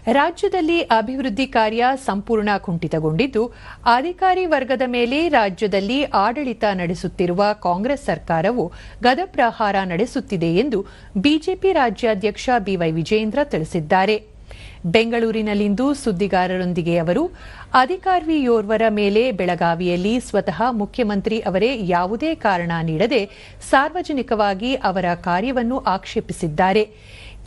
ರಾಜ್ಯದಲ್ಲಿ ಅಭಿವೃದ್ಧಿ ಕಾರ್ಯ ಸಂಪೂರ್ಣ ಕುಂಠಿತಗೊಂಡಿದ್ದು, ಅಧಿಕಾರಿ ವರ್ಗದ ಮೇಲೆ ರಾಜ್ಯದಲ್ಲಿ ಆಡಳಿತ ನಡೆಸುತ್ತಿರುವ ಕಾಂಗ್ರೆಸ್ ಸರ್ಕಾರವು ಗದಪ್ರಹಾರ ನಡೆಸುತ್ತಿದೆ ಎಂದು ಬಿಜೆಪಿ ರಾಜ್ಯಾಧ್ಯಕ್ಷ ಬಿವೈ ವಿಜಯೇಂದ್ರ ತಿಳಿಸಿದ್ದಾರೆ. ಬೆಂಗಳೂರಿನಲ್ಲಿಂದು ಸುದ್ದಿಗಾರರೊಂದಿಗೆ ಅವರು, ಅಧಿಕಾರಿಯೋರ್ವರ ಮೇಲೆ ಬೆಳಗಾವಿಯಲ್ಲಿ ಸ್ವತಃ ಮುಖ್ಯಮಂತ್ರಿ ಅವರೇ ಯಾವುದೇ ಕಾರಣ ನೀಡದೆ ಸಾರ್ವಜನಿಕವಾಗಿ ಅವರ ಕಾರ್ಯವನ್ನು ಆಕ್ಷೇಪಿಸಿದ್ದಾರೆ.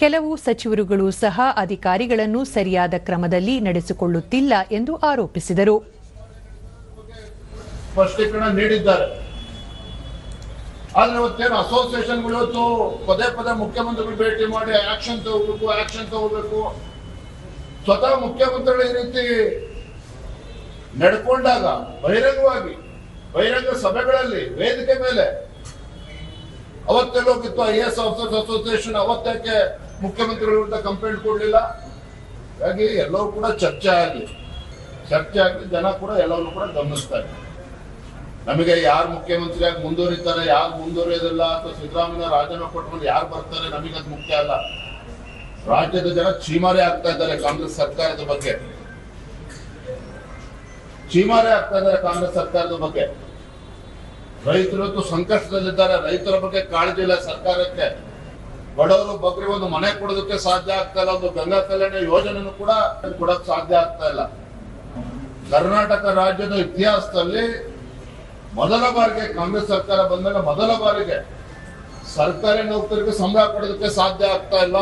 ಕೆಲವು ಸಚಿವರುಗಳು ಸಹ ಅಧಿಕಾರಿಗಳನ್ನು ಸರಿಯಾದ ಕ್ರಮದಲ್ಲಿ ನಡೆಸಿಕೊಳ್ಳುತ್ತಿಲ್ಲ ಎಂದು ಆರೋಪಿಸಿದರು. ಸ್ಪಷ್ಟೀಕರಣ ನೀಡಿದ್ದಾರೆ. ಆದ್ರೆ ಇವತ್ತೇನು ಅಸೋಸಿಯೇಷನ್ಗಳು ಇವತ್ತು ಪದೇ ಪದೇ ಮುಖ್ಯಮಂತ್ರಿಗಳು ಭೇಟಿ ಮಾಡಿ ಆಕ್ಷನ್ ತಗೋಬೇಕು ಸ್ವತಃ ಮುಖ್ಯಮಂತ್ರಿಗಳು ಈ ರೀತಿ ನಡ್ಕೊಂಡಾಗ ಬಹಿರಂಗ ಸಭೆಗಳಲ್ಲಿ ವೇದಿಕೆ ಮೇಲೆ ಅವತ್ತೆಲ್ಲೋಗಿತ್ತು IAS ಆಫೀಸರ್ಸ್ ಅಸೋಸಿಯೇಷನ್, ಅವತ್ತಕ್ಕೆ ಮುಖ್ಯಮಂತ್ರಿಗಳ ವಿರುದ್ಧ ಕಂಪ್ಲೇಂಟ್ ಕೊಡ್ಲಿಲ್ಲ. ಹಾಗಾಗಿ ಎಲ್ಲವೂ ಕೂಡ ಚರ್ಚೆ ಆಗಲಿ ಜನ ಕೂಡ ಎಲ್ಲವನ್ನೂ ಕೂಡ ಗಮನಿಸ್ತಾರೆ. ನಮಗೆ ಯಾರು ಮುಖ್ಯಮಂತ್ರಿಯಾಗಿ ಮುಂದುವರಿತಾರೆ, ಯಾರು ಮುಂದುವರಿಯೋದಿಲ್ಲ, ಅಥವಾ ಸಿದ್ದರಾಮಯ್ಯ ರಾಜೀನಾಮೆ ಕೊಟ್ಕೊಂಡು ಯಾರು ಬರ್ತಾರೆ, ನಮಗದು ಮುಖ್ಯ ಅಲ್ಲ. ರಾಜ್ಯದ ಜನ ಚೀಮಾರೆ ಆಗ್ತಾ ಇದ್ದಾರೆ ಕಾಂಗ್ರೆಸ್ ಸರ್ಕಾರದ ಬಗ್ಗೆ, ರೈತರು ಸಂಕಷ್ಟದಲ್ಲಿದ್ದಾರೆ. ರೈತರ ಬಗ್ಗೆ ಕಾಳಜಿ ಇಲ್ಲ ಸರ್ಕಾರಕ್ಕೆ. ಬಡವರು ಬಗ್ಗರಿಗೆ ಒಂದು ಮನೆ ಕೊಡೋದಕ್ಕೆ ಸಾಧ್ಯ ಆಗ್ತಾ ಇಲ್ಲ. ಒಂದು ಗಂಗಾ ಕಲ್ಯಾಣ ಯೋಜನೆಯನ್ನು ಕೂಡ ಕೊಡಕ್ ಸಾಧ್ಯ ಆಗ್ತಾ ಇಲ್ಲ. ಕರ್ನಾಟಕ ರಾಜ್ಯದ ಇತಿಹಾಸದಲ್ಲಿ ಮೊದಲ ಬಾರಿಗೆ ಕಾಂಗ್ರೆಸ್ ಸರ್ಕಾರ ಬಂದಾಗ ಮೊದಲ ಬಾರಿಗೆ ಸರ್ಕಾರಿ ನೌಕರರಿಗೆ ಸಂಬಳ ಕೊಡೋದಕ್ಕೆ ಸಾಧ್ಯ ಆಗ್ತಾ ಇಲ್ಲ.